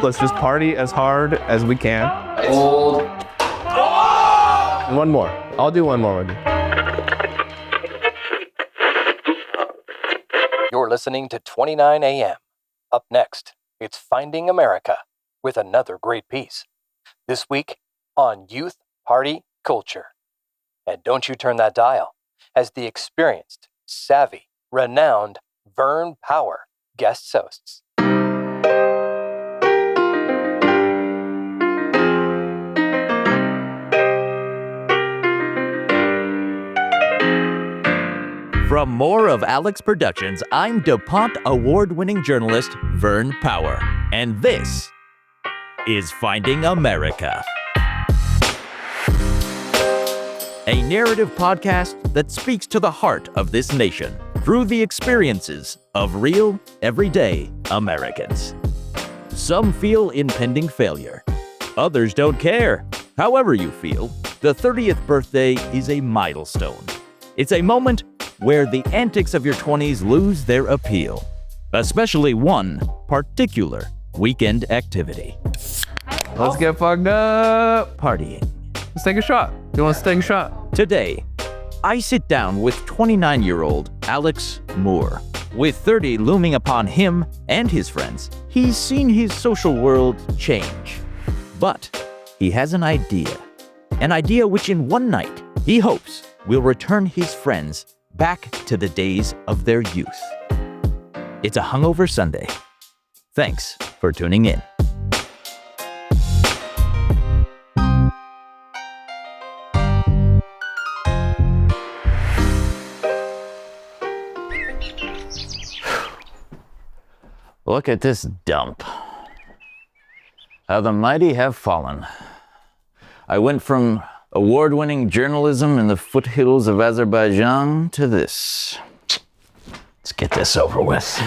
Let's just party as hard as we can. Old. One more. I'll do one more with you. You're listening to 29 AM. Up next, it's Finding America with another great piece. This week on Youth Party Culture. And don't you turn that dial, as the experienced, savvy, renowned Vern Power guest hosts. From more of Alex Productions, I'm DuPont award-winning journalist Vern Power, and this is Finding America, a narrative podcast that speaks to the heart of this nation through the experiences of real, everyday Americans. Some feel impending failure. Others don't care. However you feel, the 30th birthday is a milestone. It's a moment where the antics of your 20s lose their appeal, especially one particular weekend activity. Let's get fucked up. Partying. Let's take a shot. You want us to take a shot? Today, I sit down with 29-year-old Alex Moore. With 30 looming upon him and his friends, he's seen his social world change. But he has an idea which in one night he hopes will return his friends back to the days of their youth. It's a hungover Sunday. Thanks for tuning in. Look at this dump. How the mighty have fallen. I went from award-winning journalism in the foothills of Azerbaijan to this. Let's get this over with.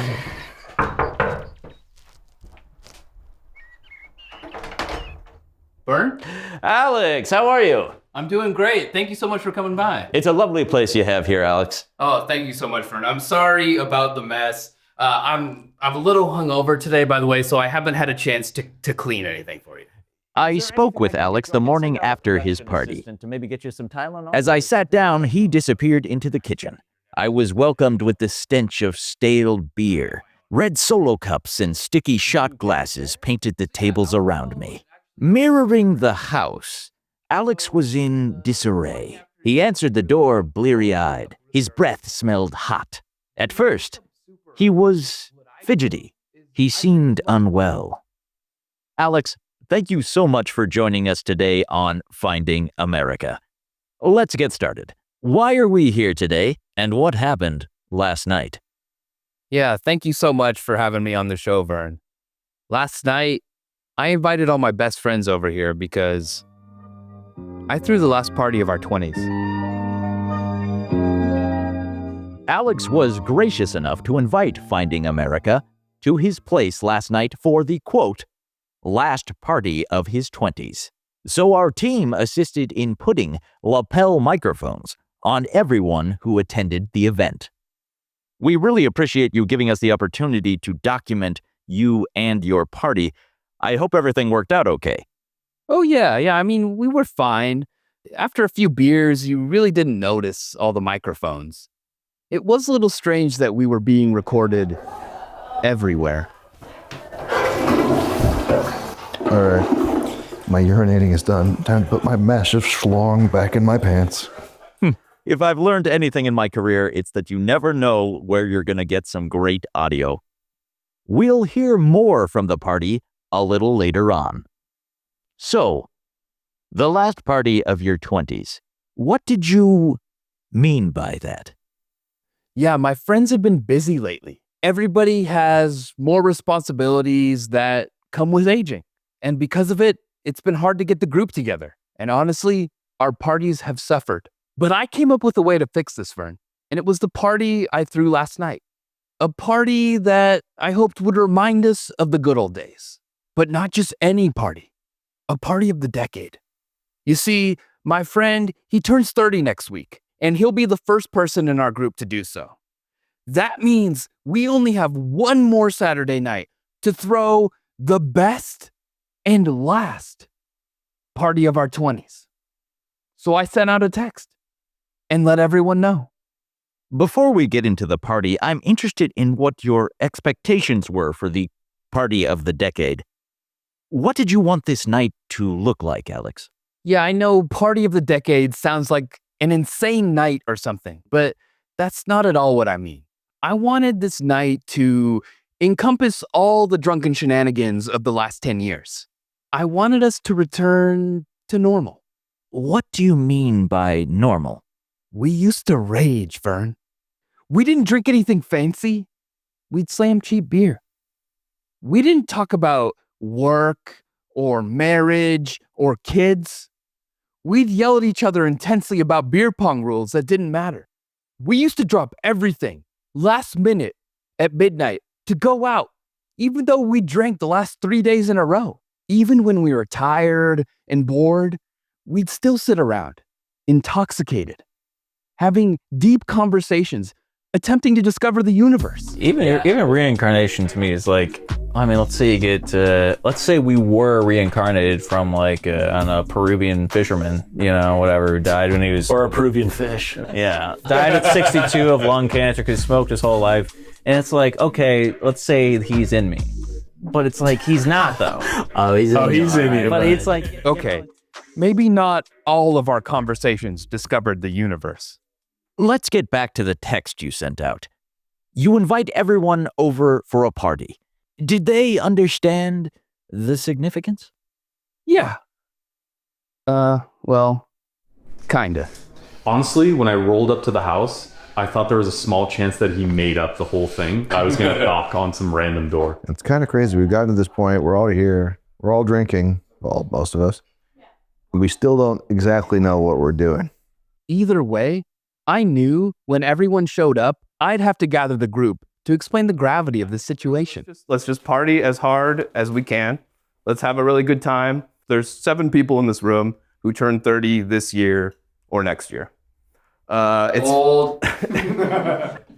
Vern? Alex, how are you? I'm doing great. Thank you so much for coming by. It's a lovely place you have here, Alex. Oh, thank you so much, Vern. I'm sorry about the mess. I'm a little hungover today, by the way, so I haven't had a chance to clean anything for you. I spoke with Alex the morning after his party. As I sat down, he disappeared into the kitchen. I was welcomed with the stench of stale beer. Red Solo cups and sticky shot glasses painted the tables around me. Mirroring the house, Alex was in disarray. He answered the door bleary-eyed. His breath smelled hot. At first, he was fidgety. He seemed unwell. Alex, thank you so much for joining us today on Finding America. Let's get started. Why are we here today, and what happened last night? Yeah, thank you so much for having me on the show, Vern. Last night, I invited all my best friends over here because I threw the last party of our 20s. Alex was gracious enough to invite Finding America to his place last night for the, quote, last party of his 20s. So our team assisted in putting lapel microphones on everyone who attended the event. We really appreciate you giving us the opportunity to document you and your party. I hope everything worked out okay. Oh, yeah. I mean, we were fine. After a few beers, you really didn't notice all the microphones. It was a little strange that we were being recorded everywhere. All right, my urinating is done. Time to put my massive schlong back in my pants. If I've learned anything in my career, it's that you never know where you're going to get some great audio. We'll hear more from the party a little later on. So, the last party of your 20s. What did you mean by that? Yeah, my friends have been busy lately. Everybody has more responsibilities that come with aging. And because of it, it's been hard to get the group together. And honestly, our parties have suffered. But I came up with a way to fix this, Vern. And it was the party I threw last night. A party that I hoped would remind us of the good old days. But not just any party. A party of the decade. You see, my friend, he turns 30 next week. And he'll be the first person in our group to do so. That means we only have one more Saturday night to throw the best and last party of our 20s. So I sent out a text and let everyone know. Before we get into the party, I'm interested in what your expectations were for the party of the decade. What did you want this night to look like, Alex? Yeah, I know party of the decade sounds like an insane night or something, but that's not at all what I mean. I wanted this night to encompass all the drunken shenanigans of the last 10 years. I wanted us to return to normal. What do you mean by normal? We used to rage, Vern. We didn't drink anything fancy. We'd slam cheap beer. We didn't talk about work or marriage or kids. We'd yell at each other intensely about beer pong rules that didn't matter. We used to drop everything last minute at midnight to go out, even though we drank the last 3 days in a row. Even when we were tired and bored, we'd still sit around, intoxicated, having deep conversations, attempting to discover the universe. Even reincarnation to me is like, I mean, let's say we were reincarnated from like a Peruvian fisherman, whatever, who died when he was, Or a Peruvian fish. yeah, died at 62 of lung cancer because he smoked his whole life. And it's like, okay, let's say he's in me, but it's like he's not though. Oh, he's in you. But it's like, Okay, maybe not all of our conversations discovered the universe. Let's get back to the text you sent out. You invite everyone over for a party. Did they understand the significance? Yeah. Well, kinda. Honestly, when I rolled up to the house, I thought there was a small chance that he made up the whole thing. I was going to knock on some random door. It's kind of crazy. We've gotten to this point. We're all here. We're all drinking. Well, most of us. We still don't exactly know what we're doing. Either way, I knew when everyone showed up, I'd have to gather the group to explain the gravity of the situation. Let's just party as hard as we can. Let's have a really good time. There's 7 people in this room who turn 30 this year or next year. It's old.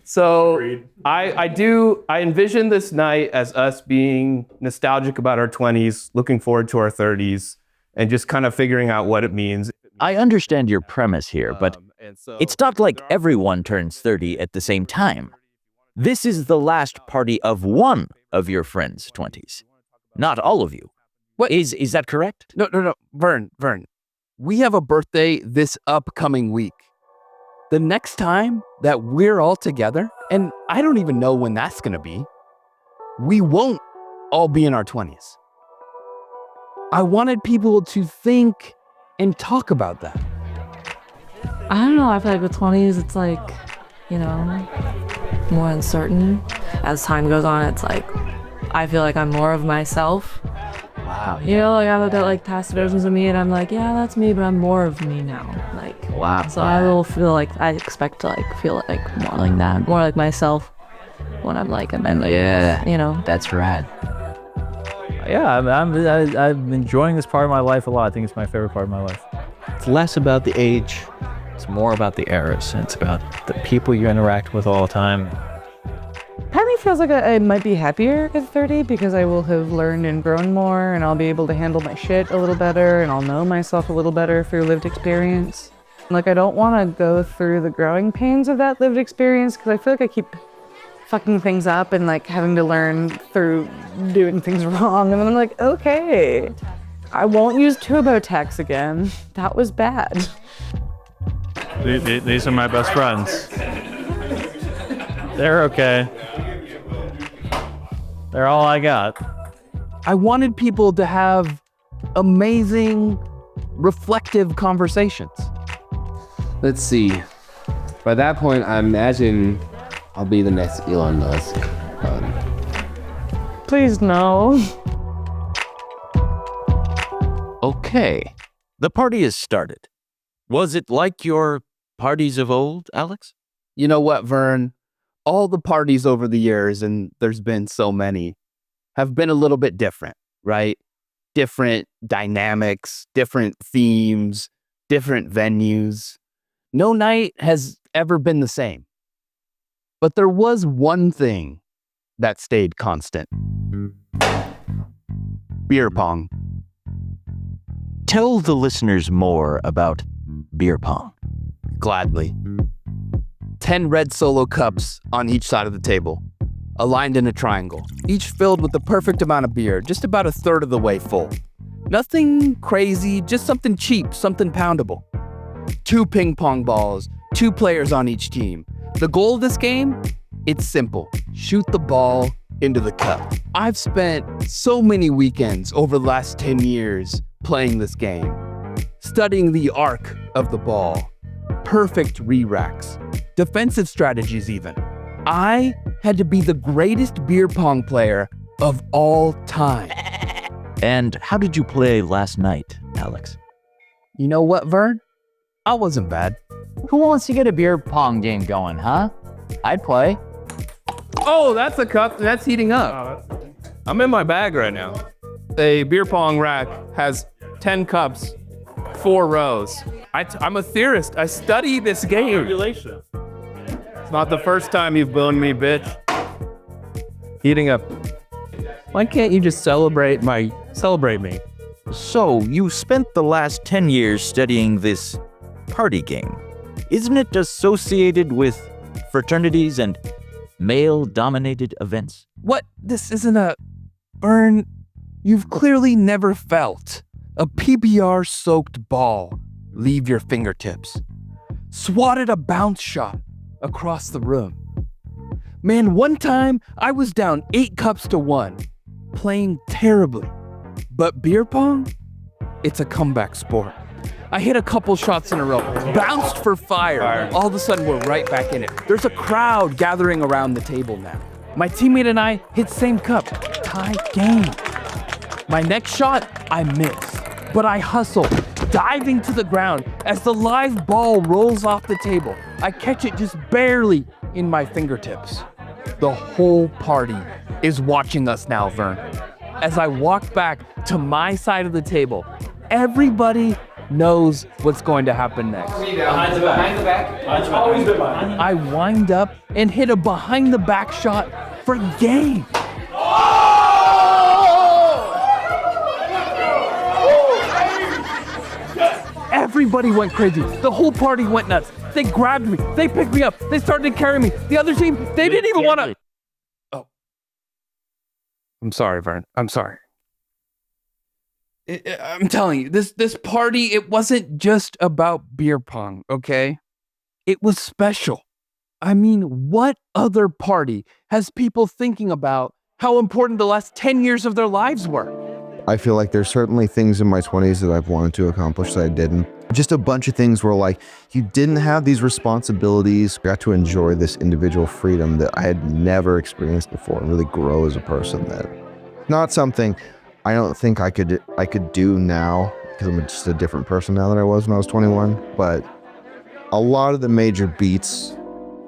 So I envision this night as us being nostalgic about our 20s, looking forward to our 30s, and just kind of figuring out what it means. I understand your premise here, but it's not like everyone turns 30 at the same time. This is the last party of one of your friends' 20s. Not all of you. What? Is that correct? No. Vern. We have a birthday this upcoming week. The next time that we're all together, and I don't even know when that's gonna be, we won't all be in our 20s. I wanted people to think and talk about that. I don't know. I feel like with 20s, it's like, more uncertain. As time goes on, it's like, I feel like I'm more of myself. Wow. Like I look at like past versions of me and I'm like, yeah, that's me, but I'm more of me now. Like, Wow. so I will feel like, I expect to like feel like more like that, more like myself when I'm like, Yeah. That's rad. yeah, I'm enjoying this part of my life a lot. I think it's my favorite part of my life. It's less about the age. It's more about the eras. It's about the people you interact with all the time. Part of me feels like I might be happier at 30 because I will have learned and grown more and I'll be able to handle my shit a little better and I'll know myself a little better through lived experience. Like, I don't want to go through the growing pains of that lived experience because I feel like I keep fucking things up and like having to learn through doing things wrong. And then I'm like, okay, I won't use TurboTax again. That was bad. These are my best friends. They're okay. They're all I got. I wanted people to have amazing, reflective conversations. Let's see. By that point, I imagine I'll be the next Elon Musk. Please no. Okay. The party has started. Was it like your parties of old, Alex? You know what, Vern? All the parties over the years, and there's been so many, have been a little bit different, right? Different dynamics, different themes, different venues. No night has ever been the same. But there was one thing that stayed constant. Beer pong. Tell the listeners more about beer pong. Gladly. 10 red Solo cups on each side of the table, aligned in a triangle, each filled with the perfect amount of beer, just about a third of the way full. Nothing crazy, just something cheap, something poundable. 2 ping pong balls, 2 players on each team. The goal of this game? It's simple. Shoot the ball into the cup. I've spent so many weekends over the last 10 years playing this game, studying the arc of the ball, perfect re-racks, defensive strategies even. I had to be the greatest beer pong player of all time. And how did you play last night, Alex? You know what, Vern? I wasn't bad. Who wants to get a beer pong game going, huh? I'd play. Oh, that's a cup. That's heating up. I'm in my bag right now. A beer pong rack has 10 cups, 4 rows. I'm a theorist. I study this game. It's not the first time you've blown me, bitch. Heating up. Why can't you just celebrate me? So, you spent the last 10 years studying this party game. Isn't it associated with fraternities and male-dominated events? What? This isn't a... Vern, you've clearly never felt a PBR-soaked ball leave your fingertips. Swatted a bounce shot across the room. Man, one time I was down 8 cups to 1, playing terribly. But beer pong? It's a comeback sport. I hit a couple shots in a row, bounced for fire. All of a sudden, we're right back in it. There's a crowd gathering around the table now. My teammate and I hit same cup, tie game. My next shot, I miss, but I hustle, diving to the ground as the live ball rolls off the table. I catch it just barely in my fingertips. The whole party is watching us now, Vern. As I walk back to my side of the table, everybody knows what's going to happen next. Behind the back. I wind up and hit a behind the back shot for game. Everybody went crazy. The whole party went nuts. They grabbed me. They picked me up. They started to carry me. The other team, they didn't even want to. Oh. I'm sorry, Vern. I'm sorry. I'm telling you, this party, it wasn't just about beer pong, okay? It was special. I mean, what other party has people thinking about how important the last 10 years of their lives were? I feel like there's certainly things in my 20s that I've wanted to accomplish that I didn't. Just a bunch of things where like, you didn't have these responsibilities, got to enjoy this individual freedom that I had never experienced before and really grow as a person. That not something I don't think I could do now because I'm just a different person now than I was when I was 21. But a lot of the major beats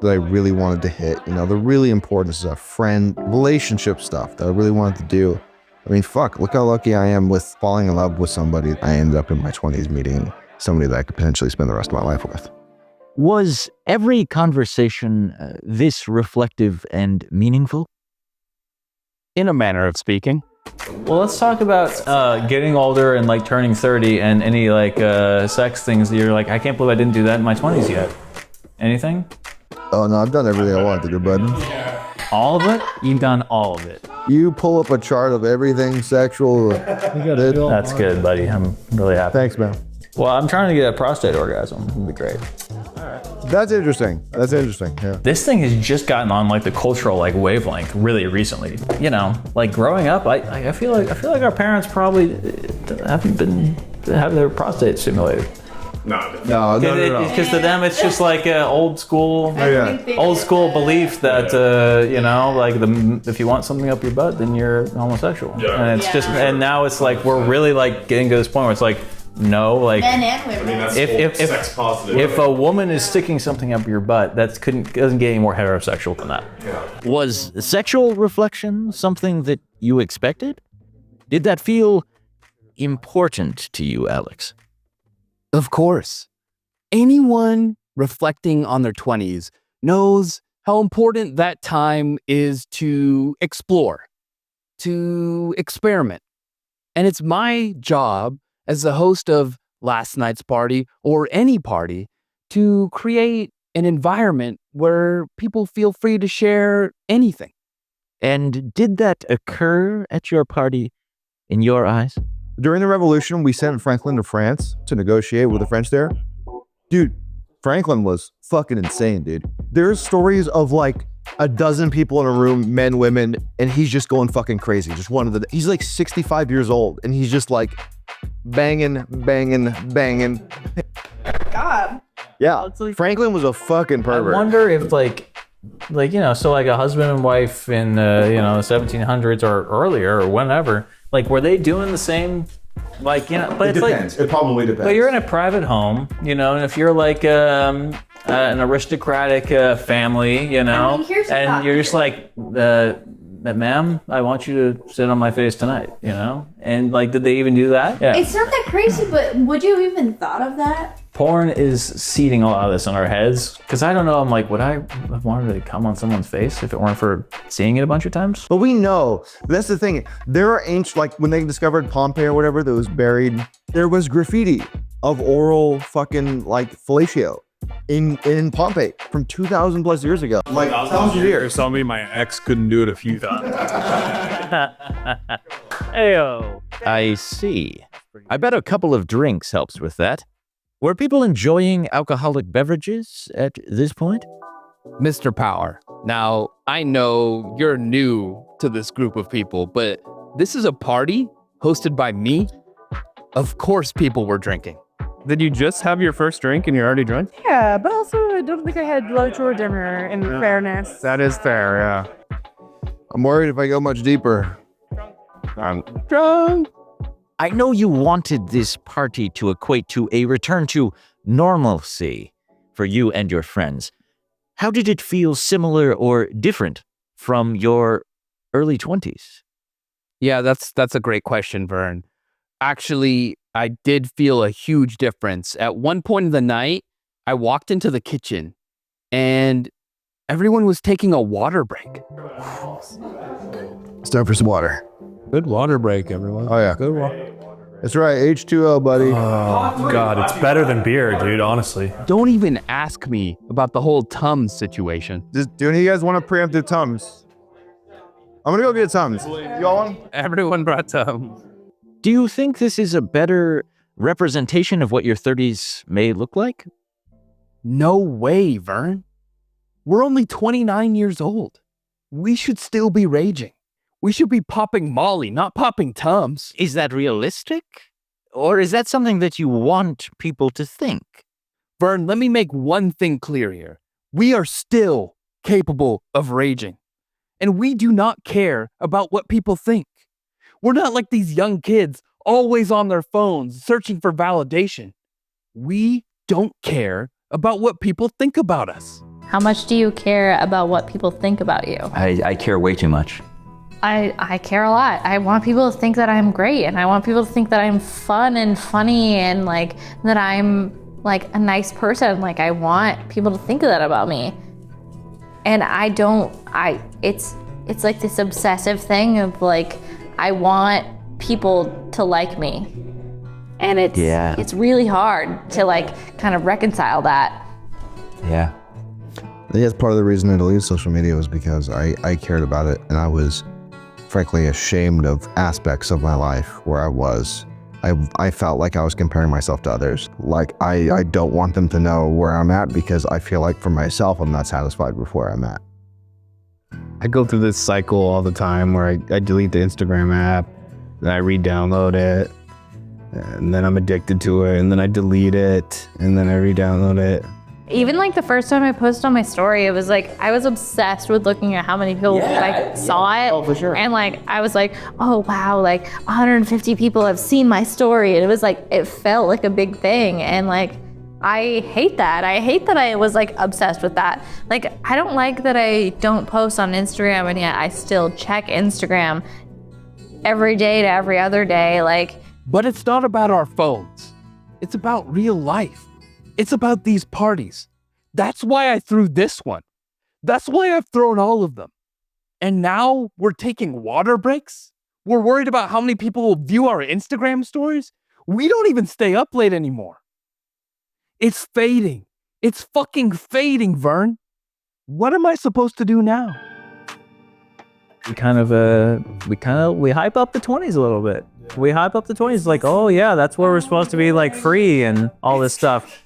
that I really wanted to hit, you know, the really important stuff, relationship stuff that I really wanted to do. I mean, fuck, look how lucky I am with falling in love with somebody. I ended up in my 20s meeting somebody that I could potentially spend the rest of my life with. Was every conversation this reflective and meaningful? In a manner of speaking. Well, let's talk about getting older and like turning 30 and any like sex things that you're like, I can't believe I didn't do that in my 20s yet. Anything? Oh no, I've done everything I wanted to do, bud. All of it? You've done all of it. You pull up a chart of everything sexual. That's good, buddy. I'm really happy. Thanks, man. Well, I'm trying to get a prostate orgasm. It'd be great. That's interesting. Yeah. This thing has just gotten on like the cultural like wavelength really recently. You know, like growing up, I feel like our parents probably haven't been have their prostate stimulated. No. Because to them it's just like old school belief that you know, like if you want something up your butt, then you're homosexual. Yeah. And it's just, and now it's like we're really like getting to this point where it's like, no, like sex positive. If a woman is sticking something up your butt, that doesn't get any more heterosexual than that. Yeah. Was sexual reflection something that you expected? Did that feel important to you, Alex? Of course. Anyone reflecting on their 20s knows how important that time is to explore, to experiment. And it's my job as the host of last night's party or any party to create an environment where people feel free to share anything. And did that occur at your party in your eyes? During the revolution, we sent Franklin to France to negotiate with the French there. Dude, Franklin was fucking insane, dude. There's stories of like a dozen people in a room, men, women, and he's just going fucking crazy. Just he's like 65 years old and he's just like banging. God. Yeah, Franklin was a fucking pervert. I wonder if so like a husband and wife in the 1700s or earlier or whenever, like were they doing the same? But it depends. It probably depends. But you're in a private home, and if you're like an aristocratic family, and you're just like, ma'am, I want you to sit on my face tonight, and like, did they even do that? Yeah. It's not that crazy, but would you even thought of that? Porn is seeding a lot of this in our heads, because I don't know, I'm like, would I have wanted to come on someone's face if it weren't for seeing it a bunch of times? But we know, that's the thing, there are ancient, like when they discovered Pompeii or whatever that was buried, there was graffiti of oral fucking like fellatio in Pompeii from 2,000 plus years ago. Like, thousands of years. Tell me my ex couldn't do it a few times. Heyo. I see. I bet a couple of drinks helps with that. Were people enjoying alcoholic beverages at this point? Mr. Power, now I know you're new to this group of people, but this is a party hosted by me. Of course people were drinking. Did you just have your first drink and you're already drunk? Yeah, but also I don't think I had lunch or dinner, in fairness. That is fair, yeah. I'm worried if I go much deeper. I'm drunk. I know you wanted this party to equate to a return to normalcy for you and your friends. How did it feel similar or different from your early 20s? Yeah, that's a great question, Vern. Actually, I did feel a huge difference. At one point of the night, I walked into the kitchen and everyone was taking a water break. It's time for some water. Good water break, everyone. Oh, yeah. Good water. That's right, H2O, buddy. Oh, God, it's better than beer, dude, honestly. Don't even ask me about the whole Tums situation. Do any of you guys want a preemptive Tums? I'm gonna go get Tums. You all want? Everyone brought Tums. Do you think this is a better representation of what your 30s may look like? No way, Vern. We're only 29 years old. We should still be raging. We should be popping Molly, not popping Tums. Is that realistic? Or is that something that you want people to think? Vern, let me make one thing clear here. We are still capable of raging. And we do not care about what people think. We're not like these young kids always on their phones searching for validation. We don't care about what people think about us. How much do you care about what people think about you? I care way too much. I care a lot. I want people to think that I'm great, and I want people to think that I'm fun and funny, and like that I'm like a nice person. Like I want people to think that about me. And it's like this obsessive thing of like I want people to like me. And it's really hard to like kind of reconcile that. Yeah. I think that's part of the reason I deleted social media was because I cared about it, and I was frankly ashamed of aspects of my life where I felt like I was comparing myself to others. Like I don't want them to know where I'm at because I feel like for myself I'm not satisfied with where I'm at. I go through this cycle all the time where I delete the Instagram app, then I re-download it, and then I'm addicted to it, and then I delete it, and then I re-download it. Even like the first time I posted on my story, it was like I was obsessed with looking at how many people saw it. Oh, for sure. And like I was like, oh wow, like 150 people have seen my story. And it was like it felt like a big thing. And like I hate that. I hate that I was like obsessed with that. Like I don't like that I don't post on Instagram and yet I still check Instagram every day to every other day. But it's not about our phones. It's about real life. It's about these parties. That's why I threw this one. That's why I've thrown all of them. And now we're taking water breaks? We're worried about how many people will view our Instagram stories. We don't even stay up late anymore. It's fading. It's fucking fading, Vern. What am I supposed to do now? We hype up the 20s a little bit. We hype up the 20s like, oh yeah, that's where we're supposed to be like free and all this stuff.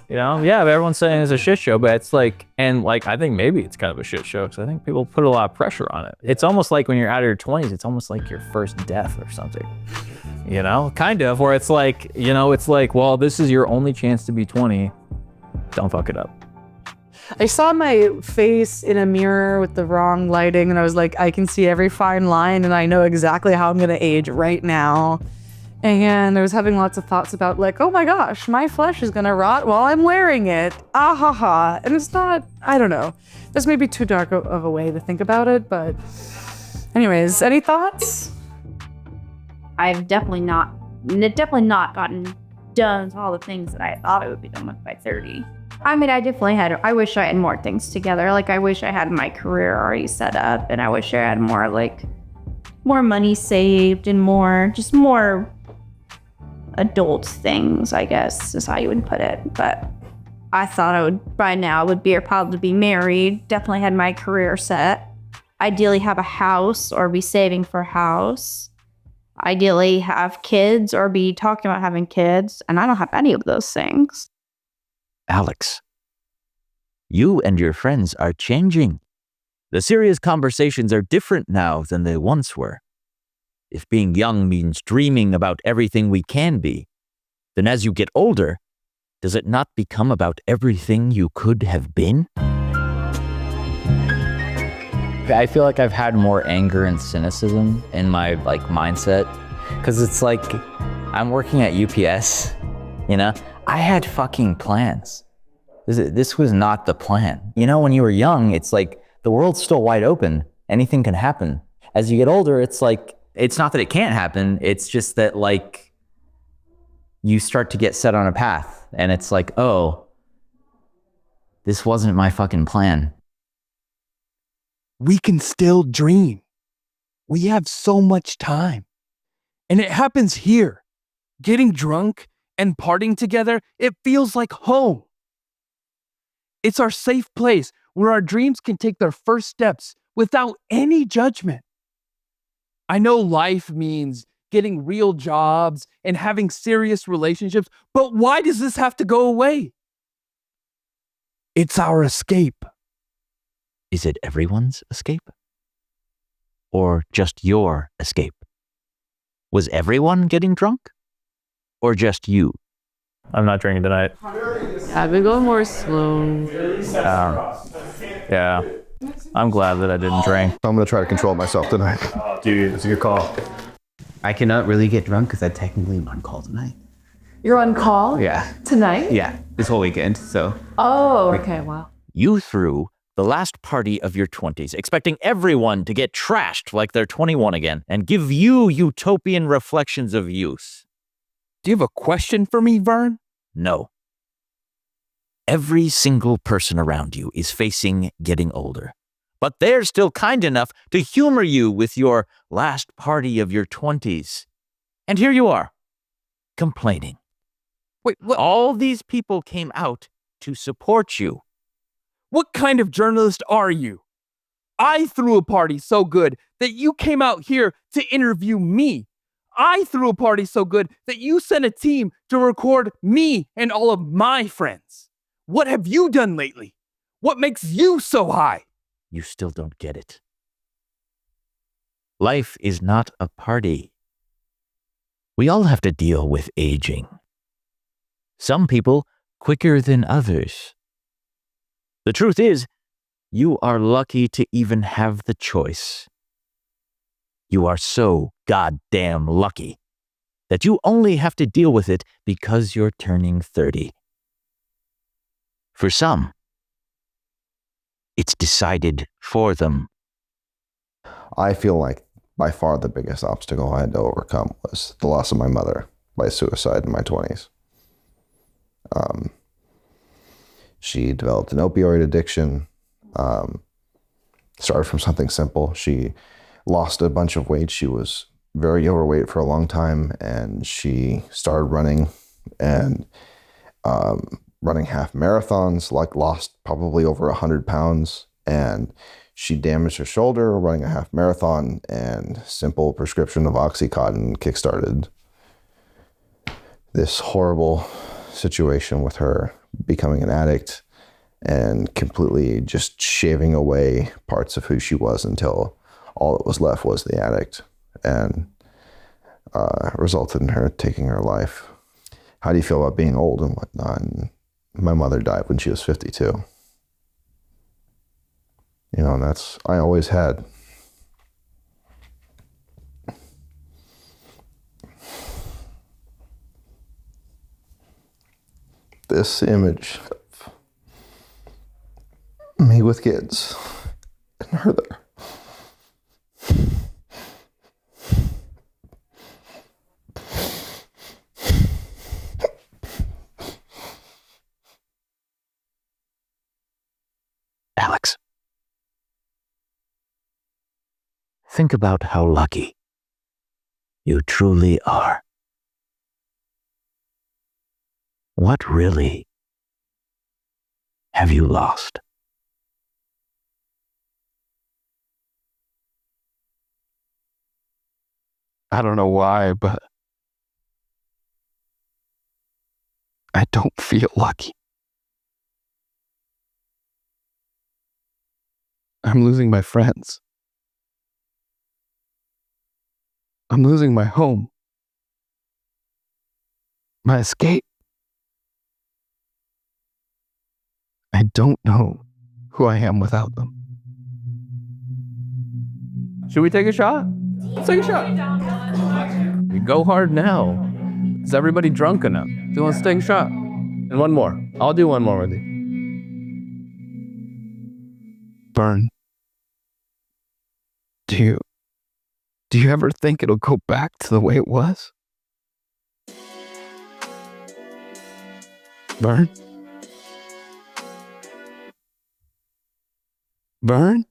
You know, yeah, everyone's saying it's a shit show, but it's like, and like, I think maybe it's kind of a shit show because I think people put a lot of pressure on it. It's almost like when you're out of your 20s, it's almost like your first death or something. You know, kind of, where it's like, you know, it's like, well, this is your only chance to be 20. Don't fuck it up. I saw my face in a mirror with the wrong lighting and I was like, I can see every fine line and I know exactly how I'm going to age right now. And I was having lots of thoughts about like, oh my gosh, my flesh is going to rot while I'm wearing it. Ah ha ha. And it's not, I don't know. This may be too dark of a way to think about it, but anyways, any thoughts? I've definitely not gotten done all the things that I thought I would be done with by 30. I mean, I wish I had more things together. Like, I wish I had my career already set up, and I wish I had more money saved and more adult things, I guess, is how you would put it. But I thought by now would probably be married, definitely had my career set, ideally have a house or be saving for a house, ideally have kids or be talking about having kids, and I don't have any of those things. Alex, you and your friends are changing. The serious conversations are different now than they once were. If being young means dreaming about everything we can be, then as you get older, does it not become about everything you could have been? I feel like I've had more anger and cynicism in my mindset, because it's like I'm working at UPS, you know? I had fucking plans. This was not the plan. You know, when you were young, it's like the world's still wide open. Anything can happen. As you get older, it's like, it's not that it can't happen. It's just that like you start to get set on a path and it's like, oh, this wasn't my fucking plan. We can still dream. We have so much time. And it happens here. Getting drunk and partying together, it feels like home. It's our safe place where our dreams can take their first steps without any judgment. I know life means getting real jobs and having serious relationships, but why does this have to go away? It's our escape. Is it everyone's escape? Or just your escape? Was everyone getting drunk? Or just you? I'm not drinking tonight. I've been going more slow. Yeah. I'm glad that I didn't drink. I'm going to try to control myself tonight. Dude, it's a good call. I cannot really get drunk because I technically am on call tonight. You're on call? Yeah. Tonight? Yeah, this whole weekend, so. Oh, okay, wow. You threw the last party of your 20s, expecting everyone to get trashed like they're 21 again and give you utopian reflections of youth. Do you have a question for me, Vern? No. Every single person around you is facing getting older, but they're still kind enough to humor you with your last party of your 20s. And here you are, complaining. Wait, what? All these people came out to support you. What kind of journalist are you? I threw a party so good that you came out here to interview me. I threw a party so good that you sent a team to record me and all of my friends. What have you done lately? What makes you so high? You still don't get it. Life is not a party. We all have to deal with aging. Some people quicker than others. The truth is, you are lucky to even have the choice. You are so goddamn lucky that you only have to deal with it because you're turning 30. For some, it's decided for them. I feel like by far the biggest obstacle I had to overcome was the loss of my mother by suicide in my 20s. She developed an opioid addiction, started from something simple. She lost a bunch of weight. She was very overweight for a long time, and she started running and running half marathons, like lost probably over 100 pounds, and she damaged her shoulder running a half marathon, and simple prescription of Oxycontin kickstarted this horrible situation with her becoming an addict and completely just shaving away parts of who she was until all that was left was the addict, and resulted in her taking her life. How do you feel about being old and whatnot? And my mother died when she was 52. You know, and that's, I always had. This image of me with kids and her there. Alex, think about how lucky you truly are. What really have you lost? I don't know why, but I don't feel lucky. I'm losing my friends. I'm losing my home. My escape. I don't know who I am without them. Should we take a shot? Let's take a shot. We go hard now. Is everybody drunk enough? Do you want to take a shot? And one more. I'll do one more with you. Vern, do you ever think it'll go back to the way it was? Vern? Vern?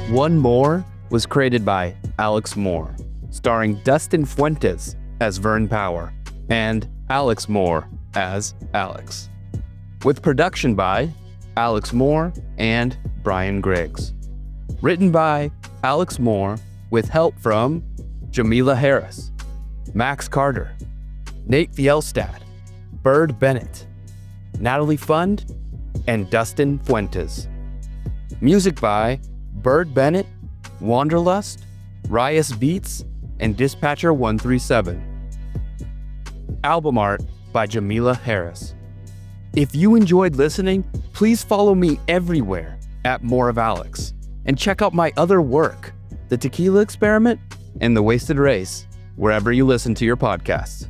One More was created by Alex Moore, starring Dustin Fuentes as Vern Power and Alex Moore as Alex, with production by Alex Moore and Bryan Griggs. Written by Alex Moore with help from Jamila Harris, Max Carter, Nate Fjelstad, Bennett, Natalie Fund, and Dustin Fuentes. Music by Bennett, Wanderlust, Rias Beats, and Dispatcher 137. Album art by Jamila Harris. If you enjoyed listening, please follow me everywhere at More of Alex, and check out my other work, The Tequila Experiment and The Wasted Race, wherever you listen to your podcasts.